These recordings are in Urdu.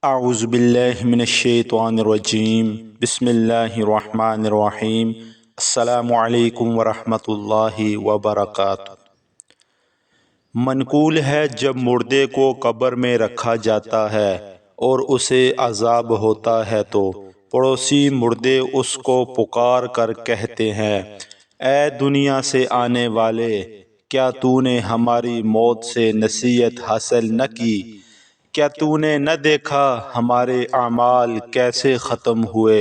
اعوذ باللہ من الشیطان الرجیم بسم اللہ الرحمن الرحیم السلام علیکم ورحمۃ اللہ وبرکاتہ۔ منقول ہے جب مردے کو قبر میں رکھا جاتا ہے اور اسے عذاب ہوتا ہے تو پڑوسی مردے اس کو پکار کر کہتے ہیں، اے دنیا سے آنے والے، کیا تو نے ہماری موت سے نصیحت حاصل نہ کی؟ کیا تو نے نہ دیکھا ہمارے اعمال کیسے ختم ہوئے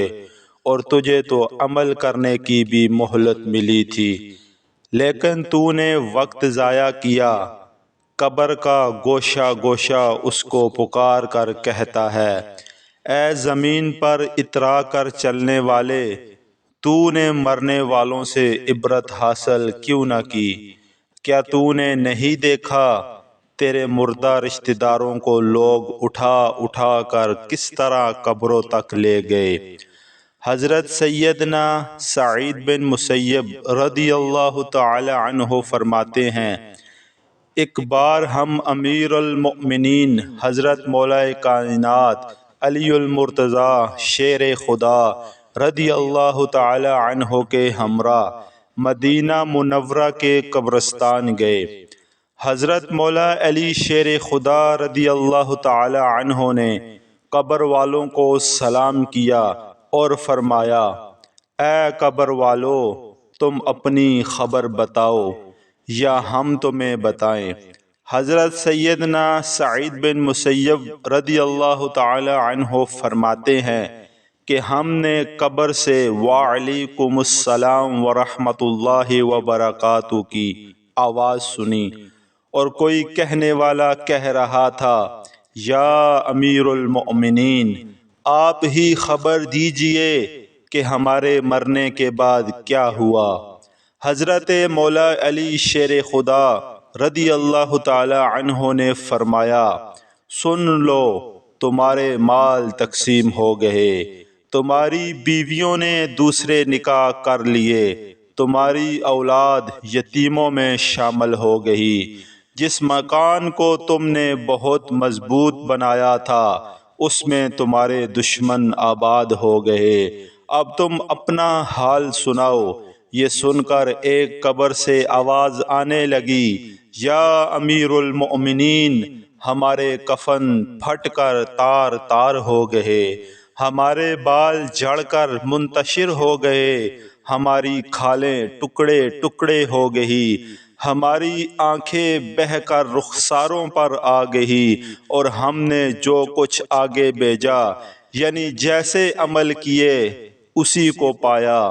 اور تجھے تو عمل کرنے کی بھی مہلت ملی تھی، لیکن تو نے وقت ضائع کیا۔ قبر کا گوشہ گوشہ اس کو پکار کر کہتا ہے، اے زمین پر اترا کر چلنے والے، تو نے مرنے والوں سے عبرت حاصل کیوں نہ کی؟ کیا تو نے نہیں دیکھا تیرے مردہ رشتہ داروں کو لوگ اٹھا اٹھا کر کس طرح قبروں تک لے گئے؟ حضرت سیدنا سعید بن مسیب رضی اللہ تعالی عنہ فرماتے ہیں، ایک بار ہم امیر المؤمنین حضرت مولا کائنات علی المرتضی شیر خدا رضی اللہ تعالی عنہ کے ہمراہ مدینہ منورہ کے قبرستان گئے۔ حضرت مولا علی شیر خدا رضی اللہ تعالی عنہ نے قبر والوں کو سلام کیا اور فرمایا، اے قبر والو، تم اپنی خبر بتاؤ یا ہم تمہیں بتائیں؟ حضرت سیدنا سعید بن مسیب رضی اللہ تعالی عنہ فرماتے ہیں کہ ہم نے قبر سے وعلیکم السلام ورحمۃ اللہ وبرکاتہ کی آواز سنی اور کوئی کہنے والا کہہ رہا تھا، یا امیر المؤمنین، آپ ہی خبر دیجئے کہ ہمارے مرنے کے بعد کیا ہوا؟ حضرت مولا علی شیر خدا رضی اللہ تعالی عنہ نے فرمایا، سن لو، تمہارے مال تقسیم ہو گئے، تمہاری بیویوں نے دوسرے نکاح کر لیے، تمہاری اولاد یتیموں میں شامل ہو گئی، جس مکان کو تم نے بہت مضبوط بنایا تھا اس میں تمہارے دشمن آباد ہو گئے، اب تم اپنا حال سناؤ۔ یہ سن کر ایک قبر سے آواز آنے لگی، یا امیر المؤمنین، ہمارے کفن پھٹ کر تار تار ہو گئے، ہمارے بال جھڑ کر منتشر ہو گئے، ہماری کھالیں ٹکڑے ٹکڑے ہو گئی، ہماری آنکھیں بہہ کر رخساروں پر آ گئی، اور ہم نے جو کچھ آگے بھیجا یعنی جیسے عمل کیے اسی کو پایا،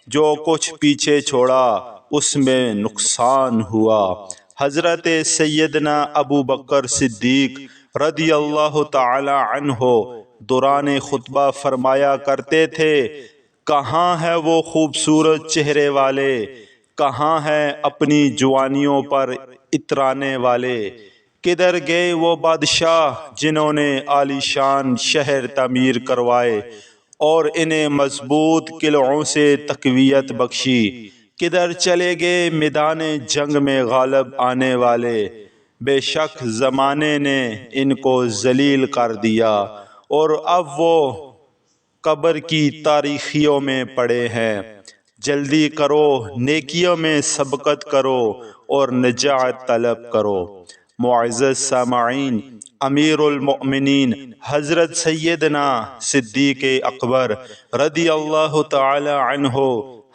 جو کچھ پیچھے چھوڑا اس میں نقصان ہوا۔ حضرت سیدنا ابو بکر صدیق رضی اللہ تعالی عنہ دوران خطبہ فرمایا کرتے تھے، کہاں ہے وہ خوبصورت چہرے والے، کہاں ہیں اپنی جوانیوں پر اترانے والے، کدھر گئے وہ بادشاہ جنہوں نے عالی شان شہر تعمیر کروائے اور انہیں مضبوط قلعوں سے تقویت بخشی، کدھر چلے گئے میدان جنگ میں غالب آنے والے؟ بے شک زمانے نے ان کو ذلیل کر دیا اور اب وہ قبر کی تاریخیوں میں پڑے ہیں۔ جلدی کرو، نیکیوں میں سبقت کرو اور نجات طلب کرو۔ معزز سامعین، امیر المؤمنین حضرت سیدنا صدیق اکبر رضی اللہ تعالی عنہ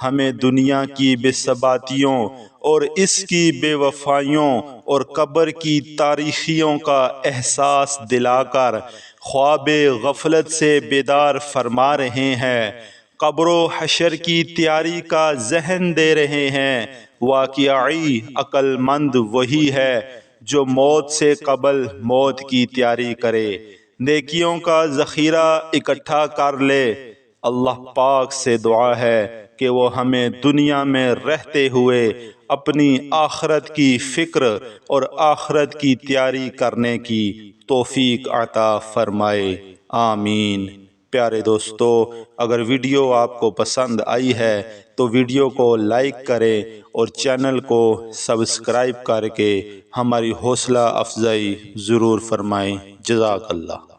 ہمیں دنیا کی بے ثباتیوں اور اس کی بے وفائیوں اور قبر کی تاریخیوں کا احساس دلا کر خواب غفلت سے بیدار فرما رہے ہیں، قبر و حشر کی تیاری کا ذہن دے رہے ہیں۔ واقعی عقل مند وہی ہے جو موت سے قبل موت کی تیاری کرے، نیکیوں کا ذخیرہ اکٹھا کر لے۔ اللہ پاک سے دعا ہے کہ وہ ہمیں دنیا میں رہتے ہوئے اپنی آخرت کی فکر اور آخرت کی تیاری کرنے کی توفیق عطا فرمائے، آمین۔ پیارے دوستو، اگر ویڈیو آپ کو پسند آئی ہے تو ویڈیو کو لائک کریں اور چینل کو سبسکرائب کر کے ہماری حوصلہ افزائی ضرور فرمائیں۔ جزاک اللہ۔